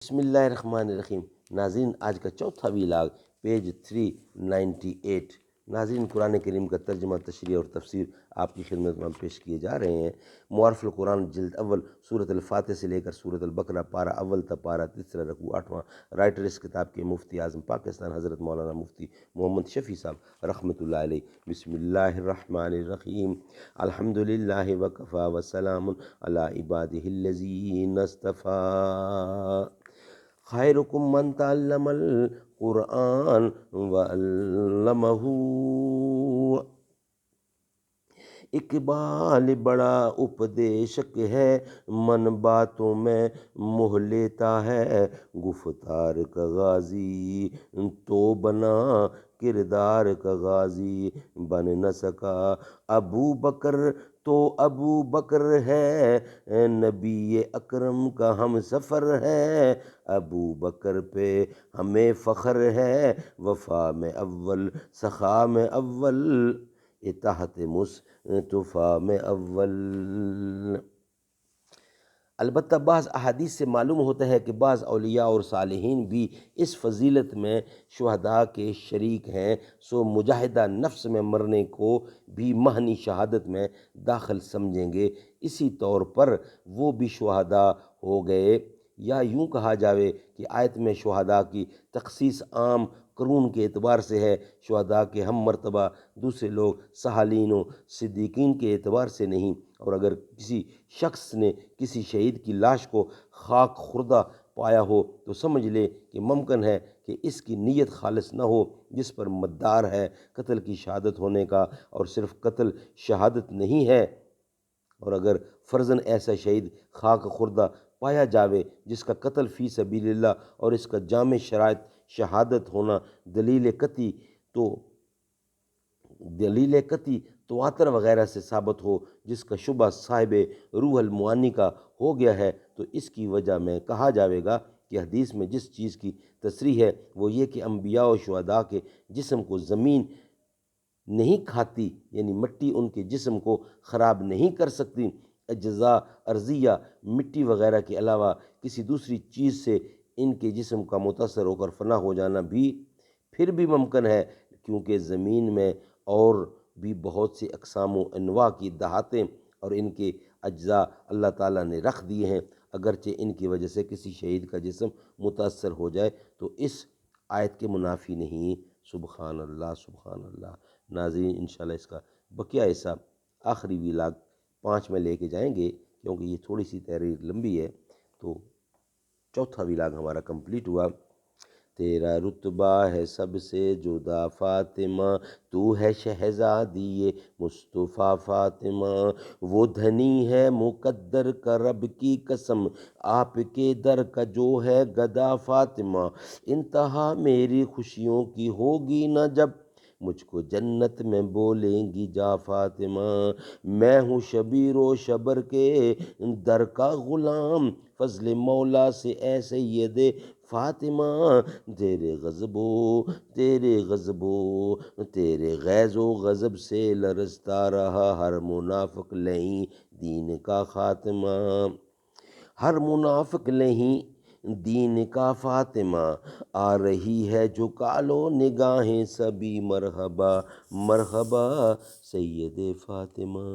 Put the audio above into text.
بسم اللہ الرحمن الرحیم۔ ناظرین، آج کا چوتھا ویلاگ پیج 398۔ ناظرین، قرآن کریم کا ترجمہ، تشریح اور تفسیر آپ کی خدمت میں پیش کیے جا رہے ہیں۔ معارف القرآن جلد اول، سورۃ الفاتح سے لے کر سورۃ البقرہ، پارہ اول تا پارہ تیسرا، رکوع 8واں۔ رائٹر اس کتاب کے مفتی اعظم پاکستان حضرت مولانا مفتی محمد شفیع صاحب رحمۃ اللہ علیہ۔ بسم اللہ الرحمن الرحیم۔ الحمد للہ وکفیٰ وسلام علی عبادہ الذین اصطفیٰ۔ خیرکم من تعلم القرآن وعلمہ۔ اقبال بڑا اپدیشک ہے، من باتوں میں موہ لیتا ہے۔ گفتار کا غازی تو بنا، کردار کا غازی بن نہ سکا۔ ابو بکر تو ابو بکر ہے، نبی اکرم کا ہم سفر ہے۔ ابو بکر پہ ہمیں فخر ہے، وفا میں اول، سخا میں اول، اطاعت مصطفیٰ میں اول۔ البتہ بعض احادیث سے معلوم ہوتا ہے کہ بعض اولیاء اور صالحین بھی اس فضیلت میں شہداء کے شریک ہیں، سو مجاہدہ نفس میں مرنے کو بھی مہنی شہادت میں داخل سمجھیں گے۔ اسی طور پر وہ بھی شہداء ہو گئے، یا یوں کہا جاوے کہ آیت میں شہداء کی تخصیص عام قرون کے اعتبار سے ہے، شہداء کے ہم مرتبہ دوسرے لوگ صالحین و صدیقین کے اعتبار سے نہیں۔ اور اگر کسی شخص نے کسی شہید کی لاش کو خاک خوردہ پایا ہو تو سمجھ لے کہ ممکن ہے کہ اس کی نیت خالص نہ ہو، جس پر مدار ہے قتل کی شہادت ہونے کا، اور صرف قتل شہادت نہیں ہے۔ اور اگر فرضاً ایسا شہید خاک خوردہ پایا جاوے جس کا قتل فی سبیل اللہ اور اس کا جامع شرائط شہادت ہونا دلیل قطعی تواتر وغیرہ سے ثابت ہو، جس کا شبہ صاحب روح المعانی کا ہو گیا ہے، تو اس کی وجہ میں کہا جاوے گا کہ حدیث میں جس چیز کی تصریح ہے وہ یہ کہ انبیاء و شہداء کے جسم کو زمین نہیں کھاتی، یعنی مٹی ان کے جسم کو خراب نہیں کر سکتی۔ اجزاء ارضیہ، مٹی وغیرہ کے علاوہ کسی دوسری چیز سے ان کے جسم کا متاثر ہو کر فنا ہو جانا بھی پھر بھی ممکن ہے، کیونکہ زمین میں اور بھی بہت سی اقسام و انواع کی دھاتیں اور ان کے اجزاء اللہ تعالیٰ نے رکھ دیے ہیں۔ اگرچہ ان کی وجہ سے کسی شہید کا جسم متاثر ہو جائے تو اس آیت کے منافی نہیں۔ سبحان اللہ، سبحان اللہ۔ ناظرین، انشاءاللہ اس کا بقیہ حصہ آخری ویلاگ 5 میں لے کے جائیں گے، کیونکہ یہ تھوڑی سی تحریر لمبی ہے۔ تو چوتھا ویلاگ ہمارا کمپلیٹ ہوا۔ تیرا رتبہ ہے سب سے جدا فاطمہ، تو ہے شہزادی مصطفیٰ فاطمہ۔ وہ دھنی ہے مقدر کا رب کی قسم، آپ کے در کا جو ہے گدا فاطمہ۔ انتہا میری خوشیوں کی ہوگی نہ جب، مجھ کو جنت میں بولیں گی جا فاطمہ۔ میں ہوں شبیر و شبر کے در کا غلام، فضل مولا سے اے سید فاطمہ۔ تیرے غیظ و غضب سے لرزتا رہا ہر منافق، لہیں دین کا خاتمہ، ہر منافق لہیں دین کا فاطمہ۔ آ رہی ہے جھکا لو نگاہیں سبھی، مرحبا مرحبا سید فاطمہ۔